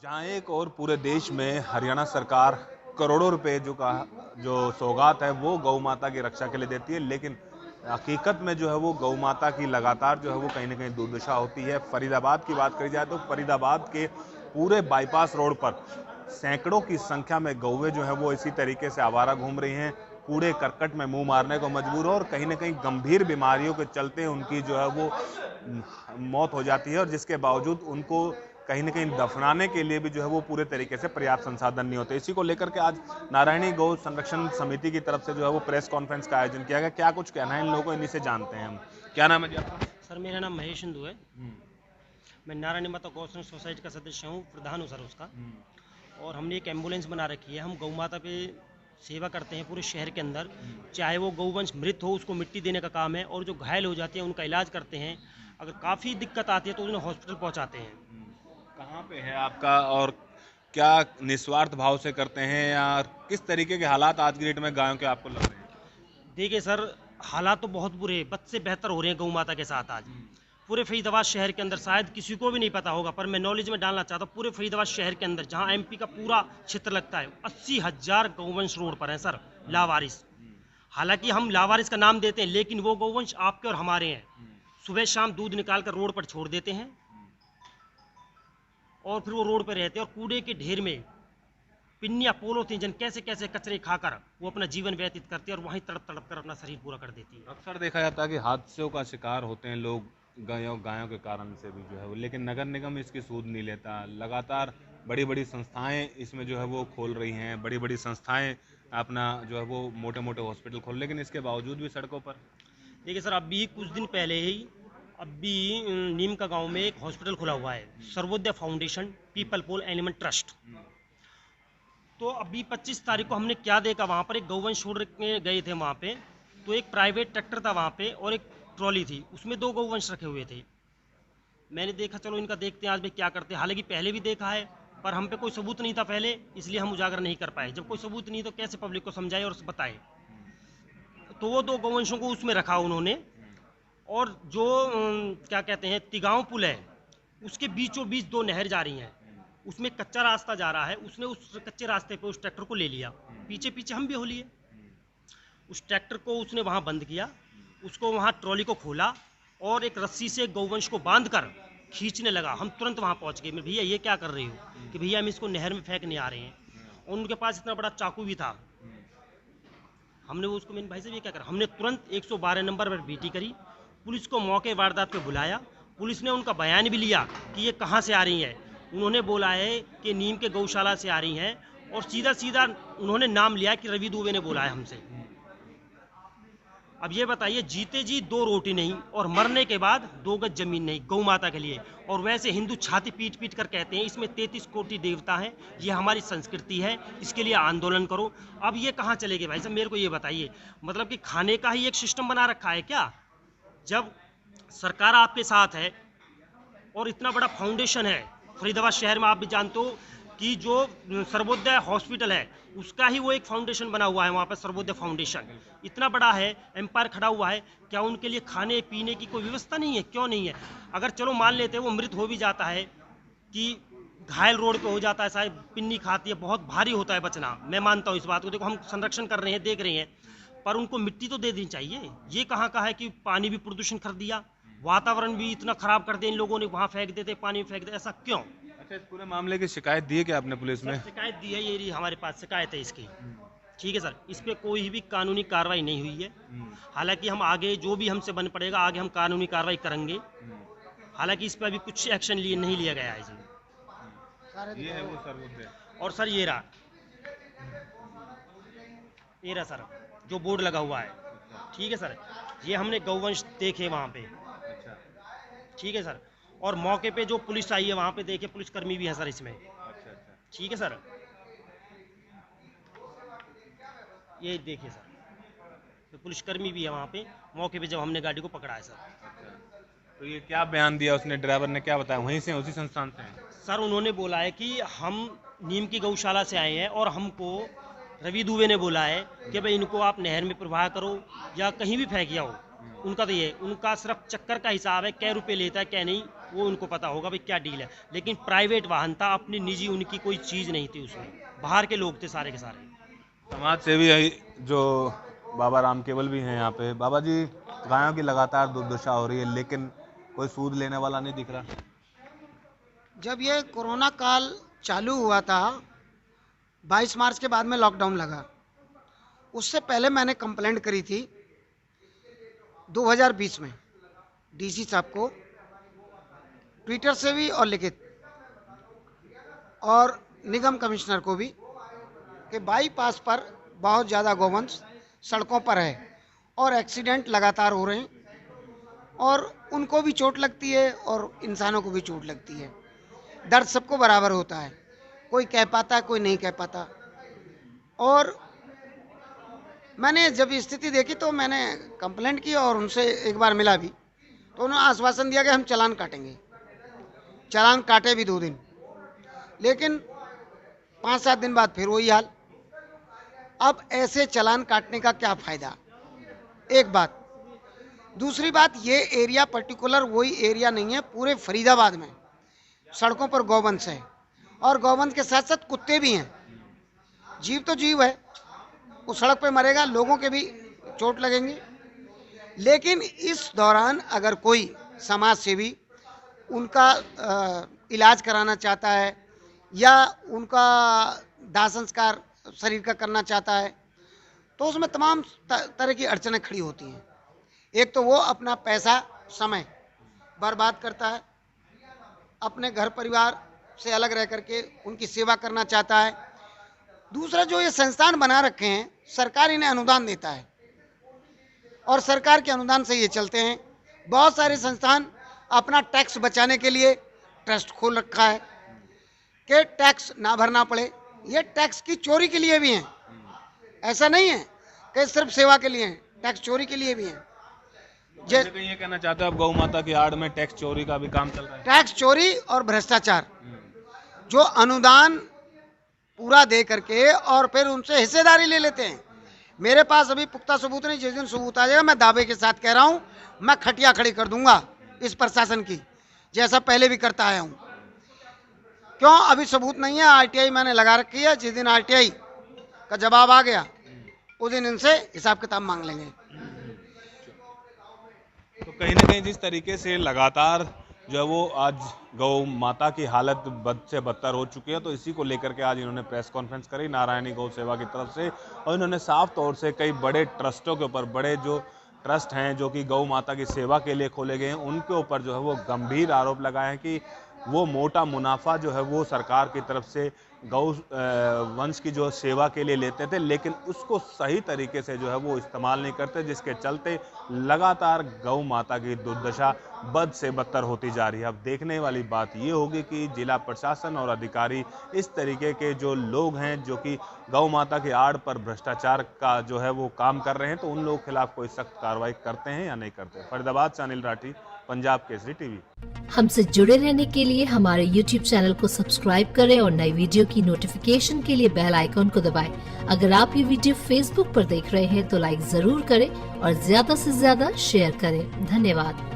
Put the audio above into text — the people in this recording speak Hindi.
जहाँ एक और पूरे देश में हरियाणा सरकार करोड़ों रुपए जो सौगात है वो गौ माता की रक्षा के लिए देती है, लेकिन हकीकत में जो है वो गौ माता की लगातार जो है वो कहीं ना कहीं दुर्दशा होती है। फरीदाबाद की बात करी जाए तो फरीदाबाद के पूरे बाईपास रोड पर सैकड़ों की संख्या में गौवे जो है वो इसी तरीके से आवारा घूम रही हैं, कूड़े करकट में मुंह मारने को मजबूर हो और कहीं ना कहीं गंभीर बीमारियों के चलते उनकी जो है वो मौत हो जाती है, और जिसके बावजूद उनको कहीं ना कहीं दफनाने के लिए भी जो है वो पूरे तरीके से पर्याप्त संसाधन नहीं होते। इसी को लेकर के आज नारायणी गौ संरक्षण समिति की तरफ से जो है वो प्रेस कॉन्फ्रेंस का आयोजन किया गया। क्या कुछ कहना है इन लोगों को, इन्हीं से जानते हैं हम। क्या नाम है जी आपका? सर मेरा नाम महेश हिंदू है। मैं नारायणी माता गौसंरक्षण सोसाइटी का सदस्य हूँ, प्रधान हूँ सर उसका। और हमने एक एम्बुलेंस बना रखी है। हम गौ माता पे सेवा करते हैं पूरे शहर के अंदर। चाहे वो गौवंश मृत हो उसको मिट्टी देने का काम है, और जो घायल हो जाते हैं उनका इलाज करते हैं। अगर काफ़ी दिक्कत आती है तो उन्हें हॉस्पिटल पहुँचाते हैं। कहाँ पे है आपका, और क्या निस्वार्थ भाव से करते हैं, या किस तरीके के हालात आज की डेट में गायों के आपको लग रहे हैं? देखिए सर, हालात तो बहुत बुरे हैं, बद से बेहतर हो रहे हैं गौ माता के साथ आज। पूरे फरीदाबाद शहर के अंदर शायद किसी को भी नहीं पता होगा, पर मैं नॉलेज में डालना चाहता हूँ। पूरे फरीदाबाद शहर के अंदर जहाँ एमपी का पूरा क्षेत्र लगता है, 80,000 गौवंश रोड पर हैं सर, लावारिस। हालांकि हम लावारिस का नाम देते हैं, लेकिन वो गौवंश आपके और हमारे हैं। सुबह शाम दूध निकाल कर रोड पर छोड़ देते हैं, और फिर वो रोड पर रहते हैं, और कूड़े के ढेर में पिन्नियाँ पोलोथीन कैसे कैसे कचरे खाकर वो अपना जीवन व्यतीत करते हैं, और वहीं तड़प तड़प कर अपना शरीर पूरा कर देती है। अक्सर देखा जाता है कि हादसों का शिकार होते हैं लोग गायों गायों के कारण से भी जो है वो, लेकिन नगर निगम इसकी सूद नहीं लेता। लगातार बड़ी बड़ी संस्थाएं इसमें जो है वो खोल रही हैं, बड़ी बड़ी संस्थाएं अपना जो है वो मोटे मोटे हॉस्पिटल खोल, लेकिन इसके बावजूद भी सड़कों पर। देखिए सर, अभी कुछ दिन पहले ही अभी नीम का गांव में एक हॉस्पिटल खुला हुआ है, सर्वोदय फाउंडेशन पीपल पोल एनिमल ट्रस्ट। तो अभी 25 तारीख को हमने क्या देखा, वहाँ पर एक गौवंश छोड़ के गए थे वहाँ पे। तो एक प्राइवेट ट्रैक्टर था वहाँ पे, और एक ट्रॉली थी, उसमें 2 गौवंश रखे हुए थे। मैंने देखा चलो इनका देखते हैं आज भी क्या करते हैं। हालांकि पहले भी देखा है, पर हम पे कोई सबूत नहीं था पहले, इसलिए हम उजागर नहीं कर पाए। जब कोई सबूत नहीं तो कैसे पब्लिक को समझाए और बताए। तो वो 2 गौवंशों को उसमें रखा उन्होंने। और जो क्या कहते हैं, तिगांव पुल है, उसके बीचों बीच 2 नहर जा रही हैं। उसमें कच्चा रास्ता जा रहा है, उसने उस कच्चे रास्ते पे उस ट्रैक्टर को ले लिया। पीछे पीछे हम भी हो लिए। उस ट्रैक्टर को उसने वहाँ बंद किया, उसको वहाँ ट्रॉली को खोला, और एक रस्सी से गौवंश को बांध कर खींचने लगा। हम तुरंत वहाँ पहुँच गए। मैं, भैया ये क्या कर रही हो? कि भैया हम इसको नहर में फेंकने आ रहे हैं। और उनके पास इतना बड़ा चाकू भी था। हमने वो उसको, मैंने भाई साहब ये क्या कर, हमने तुरंत 112 नंबर पर बीटी करी, पुलिस को मौके वारदात पे बुलाया। पुलिस ने उनका बयान भी लिया कि ये कहाँ से आ रही हैं। उन्होंने बोला है कि नीम के गौशाला से आ रही हैं, और सीधा सीधा उन्होंने नाम लिया कि रवि दुबे ने बोला है हमसे। अब ये बताइए, जीते जी 2 रोटी नहीं, और मरने के बाद 2 गज जमीन नहीं गौ माता के लिए। और वैसे हिंदू छाती पीट पीट कर कहते हैं इसमें 33 कोटि देवता हैं, ये हमारी संस्कृति है, इसके लिए आंदोलन करो। अब ये कहाँ चले गए भाई साहब, मेरे को ये बताइए। मतलब कि खाने का ही एक सिस्टम बना रखा है क्या? जब सरकार आपके साथ है, और इतना बड़ा फाउंडेशन है फरीदाबाद शहर में, आप भी जानते हो कि जो सर्वोदय हॉस्पिटल है उसका ही वो एक फाउंडेशन बना हुआ है वहाँ पर, सर्वोदय फाउंडेशन इतना बड़ा है, एम्पायर खड़ा हुआ है। क्या उनके लिए खाने पीने की कोई व्यवस्था नहीं है? क्यों नहीं है? अगर चलो मान लेते हैं वो मृत हो भी जाता है, कि घायल रोड पे हो जाता है, शायद पिन्नी खाती है, बहुत भारी होता है बचना, मैं मानता हूँ इस बात को। देखो हम संरक्षण कर रहे हैं, देख रहे हैं, पर उनको मिट्टी तो दे देनी चाहिए। ये कहाँ का है कि पानी भी प्रदूषण कर दिया, वातावरण भी इतना खराब कर दिया इन लोगों ने, वहाँ फेंक देते पानी फेंक देते, ऐसा क्यों? अच्छा, इस पूरे मामले की शिकायत दी है क्या आपने पुलिस में? शिकायत दी है, ये रही हमारे पास शिकायत है इसकी। ठीक है सर, इस पर कोई भी कानूनी कार्रवाई नहीं हुई है। हालांकि हम आगे जो भी हमसे बन पड़ेगा, आगे हम कानूनी कार्रवाई करेंगे। हालांकि इस पर अभी कुछ एक्शन नहीं लिया गया है इसमें। ये है वो सर्वोदय। और सर ये रहा सर जो बोर्ड लगा हुआ है। ठीक है सर, ये हमने गौवंश देखे वहाँ पे। अच्छा। ठीक है सर, और मौके पे जो पुलिस आई है वहाँ पे, देखे पुलिसकर्मी भी है सर इसमें। अच्छा। ठीक है सर, ये देखिए सर, तो पुलिसकर्मी भी है वहाँ पे मौके पे जब हमने गाड़ी को पकड़ा है सर। तो ये क्या बयान दिया उसने, ड्राइवर ने क्या बताया? वहीं से, उसी संस्थान से हैं? सर उन्होंने बोला है कि हम नीम की गौशाला से आए हैं, और हमको रवि दुबे ने बोला है कि भाई इनको आप नहर में प्रवाह करो या कहीं भी फेंक आओ। उनका तो ये, उनका सिर्फ चक्कर का हिसाब है, कै रुपये लेता है कै नहीं, वो उनको पता होगा भाई क्या डील है। लेकिन प्राइवेट वाहन था, अपनी निजी उनकी कोई चीज़ नहीं थी उसमें, बाहर के लोग थे सारे के सारे। समाज सेवी जो बाबा राम केवल भी हैं यहाँ पे। बाबा जी, गायों की लगातार दुर्दशा हो रही है, लेकिन कोई सूद लेने वाला नहीं दिख रहा। जब ये कोरोना काल चालू हुआ था, 22 मार्च के बाद में लॉकडाउन लगा, उससे पहले मैंने कंप्लेंट करी थी 2020 में डीसी साहब को, ट्विटर से भी और लिखित, और निगम कमिश्नर को भी, कि बाईपास पर बहुत ज़्यादा गौवंश सड़कों पर है और एक्सीडेंट लगातार हो रहे हैं और उनको भी चोट लगती है और इंसानों को भी चोट लगती है। दर्द सबको बराबर होता है, कोई कह पाता है, कोई नहीं कह पाता। और मैंने जब स्थिति देखी तो मैंने कंप्लेंट की और उनसे एक बार मिला भी, तो उन्होंने आश्वासन दिया कि हम चालान काटेंगे। चालान काटे भी 2 दिन, लेकिन 5-7 दिन बाद फिर वही हाल। अब ऐसे चालान काटने का क्या फायदा? एक बात। दूसरी बात, ये एरिया पर्टिकुलर वही एरिया नहीं है, पूरे फरीदाबाद में सड़कों पर गौवंश है और गौवंश के साथ साथ कुत्ते भी हैं। जीव तो जीव है, उस सड़क पे मरेगा, लोगों के भी चोट लगेंगी। लेकिन इस दौरान अगर कोई समाज सेवी उनका इलाज कराना चाहता है या उनका दाह संस्कार शरीर का करना चाहता है, तो उसमें तमाम तरह की अड़चनें खड़ी होती हैं। एक तो वो अपना पैसा समय बर्बाद करता है, अपने घर परिवार से अलग रह करके उनकी सेवा करना चाहता है। दूसरा, जो ये संस्थान बना रखे हैं, सरकार इन्हें अनुदान देता है और सरकार के अनुदान से ये चलते हैं। बहुत सारे संस्थान अपना टैक्स बचाने के लिए ट्रस्ट खोल रखा है कि टैक्स ना भरना पड़े। ये टैक्स की चोरी के लिए भी हैं, ऐसा नहीं है कि सिर्फ सेवा के लिए हैं, टैक्स चोरी के लिए भी हैं। कहीं ये कहना चाहते हो आप, गौ माता की आड़ में टैक्स चोरी का भी काम चल रहा है? टैक्स चोरी और भ्रष्टाचार, जो अनुदान पूरा दे करके और फिर उनसे हिस्सेदारी ले लेते हैं। मेरे पास अभी पुख्ता सबूत नहीं, जिस दिन सबूत आ जाएगा मैं दावे के साथ कह रहा हूं, मैं खटिया खड़ी कर दूंगा इस प्रशासन की, जैसा पहले भी करता आया हूं। क्यों? अभी सबूत नहीं है, आरटीआई मैंने लगा रखी है। जिस दिन आरटीआई का जवाब आ गया उस दिन इनसे हिसाब किताब मांग लेंगे। तो कहीं ना कहीं जिस तरीके से लगातार जो है वो आज गौ माता की हालत बद से बदतर हो चुकी है, तो इसी को लेकर के आज इन्होंने प्रेस कॉन्फ्रेंस करी नारायणी गौ सेवा की तरफ से, और इन्होंने साफ तौर से कई बड़े ट्रस्टों के ऊपर, बड़े जो ट्रस्ट हैं जो कि गौ माता की सेवा के लिए खोले गए हैं, उनके ऊपर जो है वो गंभीर आरोप लगाए हैं कि वो मोटा मुनाफा जो है वो सरकार की तरफ से गौ वंश की जो सेवा के लिए लेते थे, लेकिन उसको सही तरीके से जो है वो इस्तेमाल नहीं करते, जिसके चलते लगातार गौ माता की दुर्दशा बद से बदतर होती जा रही है। अब देखने वाली बात ये होगी कि जिला प्रशासन और अधिकारी इस तरीके के जो लोग हैं जो कि गौ माता की आड़ पर भ्रष्टाचार का जो है वो काम कर रहे हैं, तो उन लोगों के खिलाफ कोई सख्त कार्रवाई करते हैं या नहीं करते। फरीदाबाद से अनिल राठी, पंजाब केसरी टीवी। हमसे जुड़े रहने के लिए हमारे YouTube चैनल को सब्सक्राइब करें और नई वीडियो की नोटिफिकेशन के लिए बेल आइकॉन को दबाएं। अगर आप ये वीडियो Facebook पर देख रहे हैं तो लाइक जरूर करें और ज्यादा से ज्यादा शेयर करें। धन्यवाद।